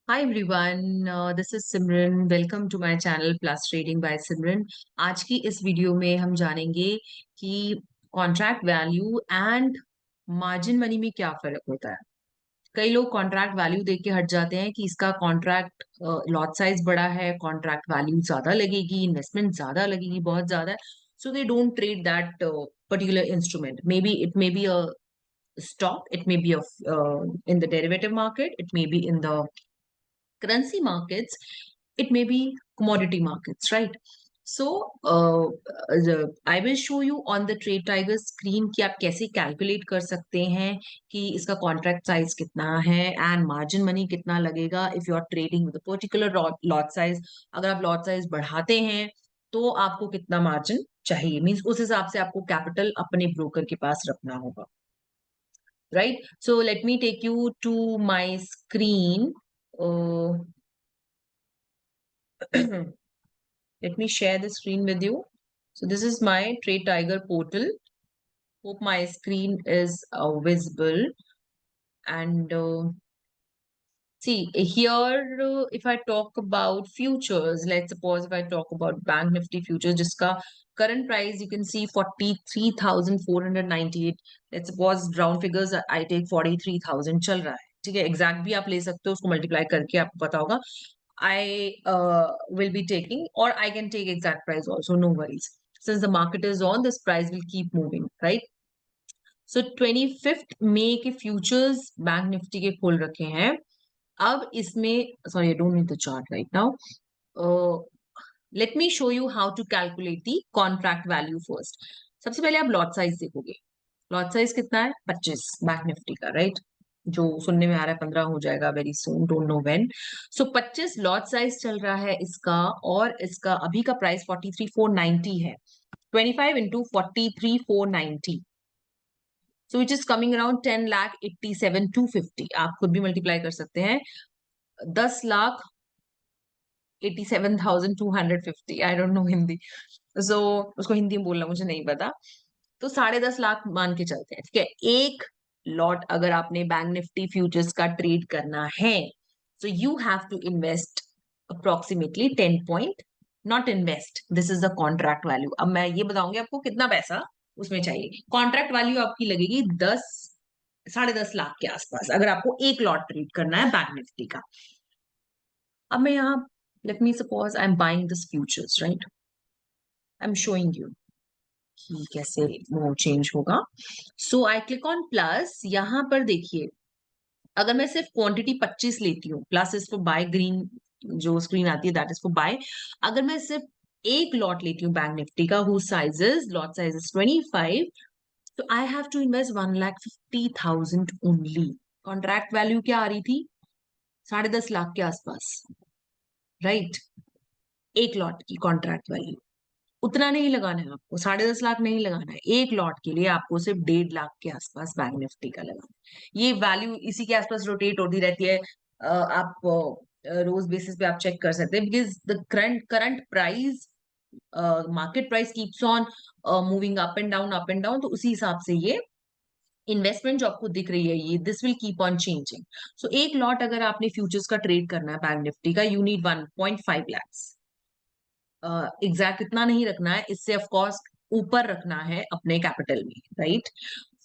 Hi everyone, this is Simran. Welcome to my channel plus trading by Simran. आज की इस video में हम जानेंगे कि contract value and margin money में क्या फर्क होता है। कई लोग कॉन्ट्रैक्ट वैल्यू देख के हट जाते हैं कि इसका कॉन्ट्रैक्ट लॉट साइज बड़ा है, कॉन्ट्रैक्ट वैल्यू ज्यादा लगेगी, इन्वेस्टमेंट ज्यादा लगेगी, बहुत ज्यादा है। So they don't trade that particular instrument. Maybe it may be a stock, it may be in the derivative market, it may be in the currency markets, it may be commodity markets, right? So I will show you on the trade tiger screen कि आप कैसे calculate कर सकते हैं कि इसका contract size कितना है एंड मार्जिन मनी कितना लगेगा if you are trading with particular lot size. अगर आप लॉट साइज बढ़ाते हैं तो आपको कितना मार्जिन चाहिए, मीन्स उस हिसाब से आपको कैपिटल अपने ब्रोकर के पास रखना होगा, right? So let me take you to my screen. Let me share the screen with you. So this is my Trade Tiger portal. Hope my screen is visible. And see here, if I talk about futures, let's suppose if I talk about Bank Nifty futures, jiska current price you can see 43,498. Let's suppose round figures I take 43,000 चल रहा है, ठीक है। Exact भी आप ले सकते हो, उसको मल्टीप्लाई करके आपको पता होगा। I will be taking, or I can take exact price also, no worries. Since the market is on, this price will keep moving, right? So 25th मई के फ्यूचर्स बैंक निफ्टी के खोल रखे हैं। अब इसमें, sorry, I don't need the chart right now. Uh, let me show you how to calculate the contract value first. सबसे पहले आप लॉट साइज देखोगे। लॉट साइज कितना है? 25 बैंक निफ्टी का, राइट? जो सुनने में आ रहा है 15 हो जाएगा very soon, don't know when. So 25 lot size चल रहा है इसका, और इसका अभी का प्राइस 43,490 है। 25 into 43,490, so which is coming around 10,87,250। आप खुद भी मल्टीप्लाई कर सकते हैं। 10,87,250, आई डोंट नो हिंदी, सो उसको हिंदी में बोलना मुझे नहीं पता। तो 10.5 लाख मान के चलते हैं, ठीक है। एक लॉट अगर आपने बैंक निफ्टी फ्यूचर्स का ट्रेड करना है, so you have to invest approximately 10 point, not invest, this is the contract value. अब मैं ये बताऊंगी आपको कितना पैसा उसमें चाहिए। कॉन्ट्रैक्ट वैल्यू आपकी लगेगी 10, 10.5 लाख के आसपास, अगर आपको एक लॉट ट्रेड करना है बैंक निफ्टी का। अब मैं यहाँ, let me suppose I am buying this futures, right? I am showing you कि कैसे वो चेंज होगा। सो आई क्लिक ऑन प्लस। यहाँ पर देखिए, अगर मैं सिर्फ क्वांटिटी 25 लेती हूँ, plus is for buy, green जो स्क्रीन आती है दैट इज फॉर बाय। अगर मैं सिर्फ एक लॉट लेती हूँ बैंक निफ्टी का, who sizes lot size is 25, तो I have to invest 1,50,000 only. Contract value क्या आ रही थी? 10.5 लाख के आसपास, राइट? एक लॉट की कॉन्ट्रैक्ट वैल्यू उतना नहीं लगाना है आपको, 10.5 लाख नहीं लगाना है। एक लॉट के लिए आपको सिर्फ 1.5 लाख के आसपास बैंक निफ्टी का लगाना है। ये वैल्यू इसी के आसपास रोटेट होती रहती है। आप रोज बेसिस पे आप चेक कर सकते हैं, because the current price, market price keeps on moving up and down, तो उसी हिसाब से ये इन्वेस्टमेंट जो आपको दिख रही है, ये this will keep on changing. So एक लॉट अगर आपने फ्यूचर्स का ट्रेड करना है बैंक निफ्टी का, यू नीड 1.5 lakhs। एग्जैक्ट इतना नहीं रखना है, इससे ऑफ कोर्स ऊपर रखना है अपने कैपिटल में, right?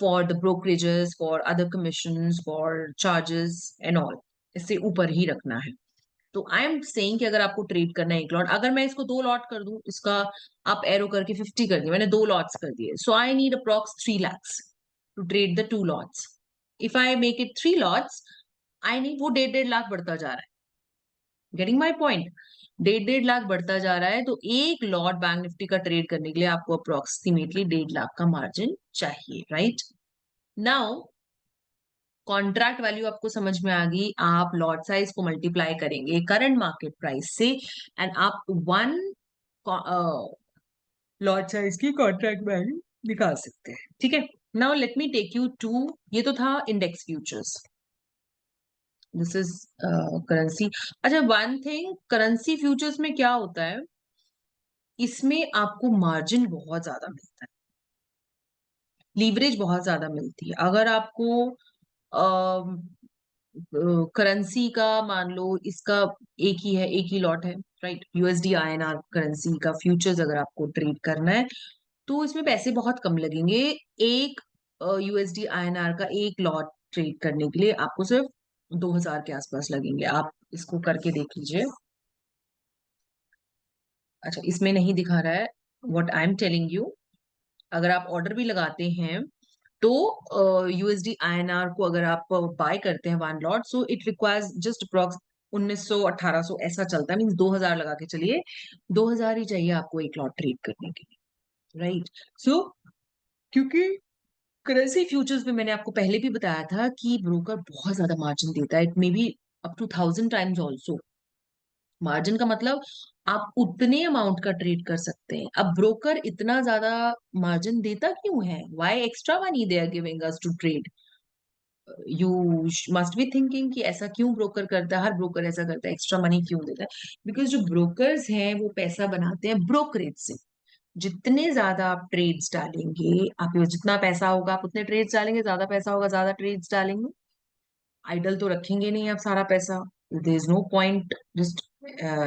For the brokerages, for other commissions, for charges and all, इससे ऊपर ही रखना है। तो आई एम सेइंग कि अगर आपको ट्रेड करना है एक लॉट, अगर मैं इसको 2 लॉट कर दूं, इसका आप एरो करके 50 कर दिया, मैंने 2 लॉट्स कर दिए, so I need approx 3 lakhs to trade the 2 lots. If I make it 3 lots, I need, वो 1.5 लाख बढ़ता जा रहा है। Getting my point? 1.5 लाख बढ़ता जा रहा है, तो एक लॉट बैंक निफ्टी का ट्रेड करने के लिए आपको अप्रोक्सीमेटली 1.5 लाख का मार्जिन चाहिए, राइट? नाउ कॉन्ट्रैक्ट वैल्यू आपको समझ में आ गई। आप लॉट साइज को मल्टीप्लाई करेंगे करंट मार्केट प्राइस से, एंड आप वन लॉट साइज की कॉन्ट्रैक्ट वैल्यू निकाल सकते हैं, ठीक है। Now let me take you to, ये तो था index futures, this is currency. अच्छा, वन थिंग, करेंसी फ्यूचर्स में क्या होता है, इसमें आपको मार्जिन बहुत ज्यादा मिलता है, लीवरेज बहुत ज्यादा मिलती है। अगर आपको करेंसी का मान लो इसका एक ही है, एक ही लॉट है, राइट? यूएसडी आईएनआर करेंसी का फ्यूचर्स अगर आपको ट्रेड करना है तो इसमें पैसे बहुत कम लगेंगे। एक यूएसडी आईएनआर का एक लॉट ट्रेड करने के लिए आपको सिर्फ 2000 के आसपास लगेंगे। आप इसको करके देख लीजिए। अच्छा, इसमें नहीं दिखा रहा है, what I am telling you, अगर आप ऑर्डर भी लगाते हैं तो यूएसडी आईएनआर को अगर आप बाय करते हैं one lot, so it requires just approx 1900 1800 ऐसा चलता है, मीन 2000 लगा के चलिए, 2000 ही चाहिए आपको एक लॉट ट्रेड करने के लिए, राइट? सो क्योंकि करेंसी फ्यूचर्स में मैंने आपको पहले भी बताया था कि ब्रोकर बहुत ज्यादा मार्जिन देता है, it may be up to 1000 times also. Margin का मतलब आप उतने अमाउंट का ट्रेड कर सकते हैं। अब ब्रोकर इतना ज्यादा मार्जिन देता क्यों है? Why extra money they are giving us to trade? You must be thinking कि ऐसा क्यों ब्रोकर करता है, हर ब्रोकर ऐसा करता है, एक्स्ट्रा मनी क्यों देता है? बिकॉज जो ब्रोकर्स हैं वो पैसा बनाते हैं ब्रोकरेज से। जितने ज्यादा आप ट्रेड्स डालेंगे, आपके पास जितना पैसा होगा आप उतने ट्रेड्स डालेंगे, ज्यादा पैसा होगा ज्यादा ट्रेड्स डालेंगे। आइडल तो रखेंगे नहीं आप सारा पैसा। There is no point just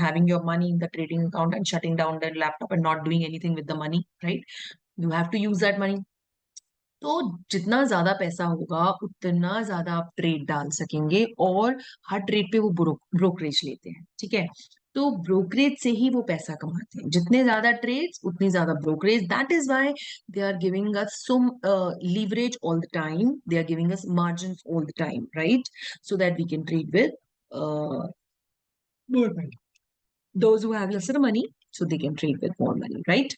having your money in the trading account and shutting down the laptop and not doing anything with the money, right? You have to use that money. तो जितना ज्यादा पैसा होगा उतना ज्यादा आप trade डाल सकेंगे, और हर ट्रेड पे वो ब्रोकरेज लेते हैं, ठीक है? तो ब्रोकरेज से ही वो पैसा कमाते हैं। जितने ज्यादा ट्रेड्स उतनी ज्यादा brokerage, that is why they are giving us so leverage all the time, they are giving us margin all the time, right? So that we can trade with more money. Those who have lesser money, so they can trade with more money, right?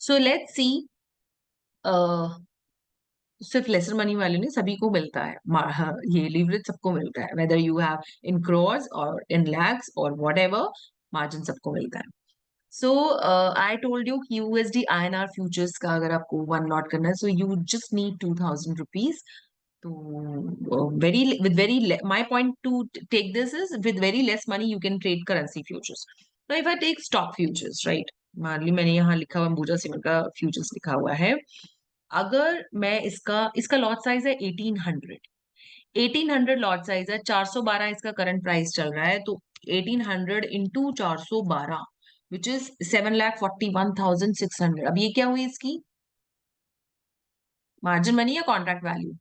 So let's see. uh, सिर्फ lesser money वाले नहीं, सभी को मिलता है ये leverage, सबको मिलता है, whether you have in crores और इन लैक्स और व्हाट एवर, मार्जिन सबको मिलता है। सो आई टोल्ड यू कि यूएसडी आईएनआर फ्यूचर्स का अगर आपको वन लॉट करना है, so you just need 2000 rupees. तो very with very my point to take this is with very less money you can trade currency futures. तो if I take stock futures, right, मान ली मैंने यहाँ लिखा हुआ अंबुजा सीमेंट का फ्यूचर्स लिखा हुआ है, अगर मैं इसका इसका लॉट साइज है 1800 लॉट साइज है, 412 इसका करंट प्राइस चल रहा है, तो 1800 इंटू 412 विच इज 7,41,600। अब ये क्या हुई इसकी मार्जिन मनी या contract value?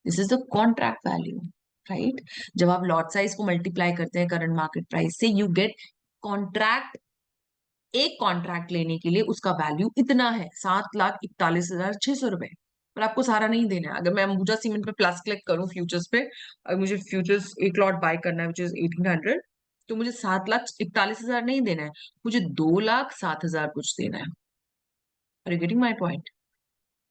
This is the contract value, right? जब आप लॉट साइज को मल्टीप्लाई करते हैं करंट मार्केट प्राइस से, यू गेट कॉन्ट्रैक्ट। एक कॉन्ट्रैक्ट लेने के लिए उसका वैल्यू इतना है, 7,41,600 रुपए। पर आपको सारा नहीं देना है। अगर मैं अंबुजा सीमेंट पे प्लस क्लिक करूं फ्यूचर्स पे, अगर मुझे फ्यूचर्स एक लॉट बाय करना है विच इज 1800, तो मुझे 7,41,000 नहीं देना है, मुझे 2,07,000 कुछ देना है। Are you getting my point?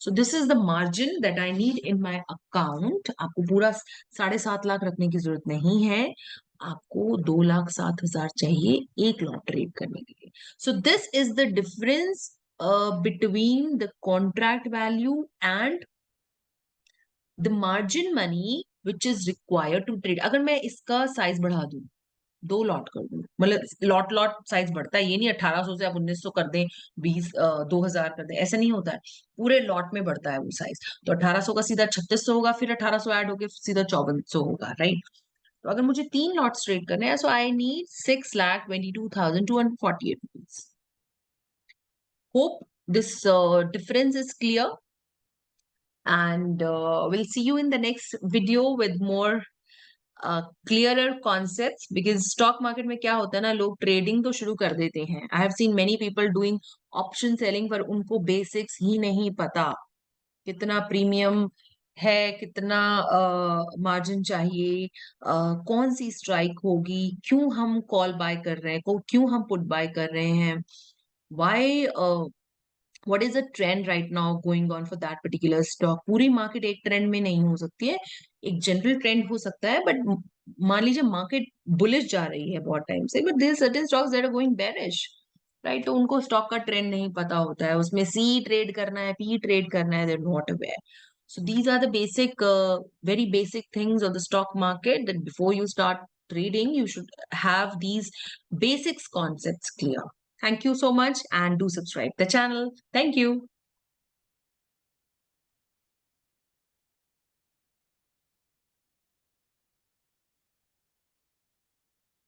So this is the margin that I need in my account. आपको पूरा 7.5 लाख रखने की जरूरत नहीं है, आपको 2,07,000 चाहिए एक लॉट ट्रेड करने के लिए। So this is the difference between the contract value and the margin money which is required to trade. अगर मैं इसका साइज बढ़ा दूं, 2 लॉट कर दूं, मतलब लॉट लॉट साइज बढ़ता है, ये नहीं 1800 से आप 1900 कर दें, 2000 कर दें, ऐसा नहीं होता है। पूरे लॉट में बढ़ता है वो साइज। तो 1800 का सीधा 3600 होगा, फिर 1800 ऐड होके सीधा 5400 होगा, राइट? तो अगर मुझे 3 लॉट्स ट्रेड करने हैं, so I need 6,22,248 rupees. Hope this difference is clear, and we'll see you in the next video with more clearer concepts. Because stock market में क्या होता है ना, लोग ट्रेडिंग तो शुरू कर देते हैं। I have seen many people doing option selling, पर उनको बेसिक्स ही नहीं पता, कितना प्रीमियम है, कितना मार्जिन चाहिए, कौन सी स्ट्राइक होगी, क्यों हम कॉल बाय कर रहे हैं, क्यों हम पुट बाय कर रहे हैं, Y what is the trend right now going on for that particular stock। पूरी मार्केट एक ट्रेंड में नहीं हो सकती है, एक जनरल ट्रेंड हो सकता है, बट मान लीजिए मार्केट बुलिश जा रही है बहुत टाइम से, but there certain stocks that are going bearish, right? तो उनको स्टॉक का ट्रेंड नहीं पता होता है, उसमें सी ट्रेड करना है, पी ट्रेड करना है, they are not aware. So these are the basic, very basic things of the stock market, that before you start trading, you should have these basics concepts clear. Thank you so much and do subscribe the channel. Thank you.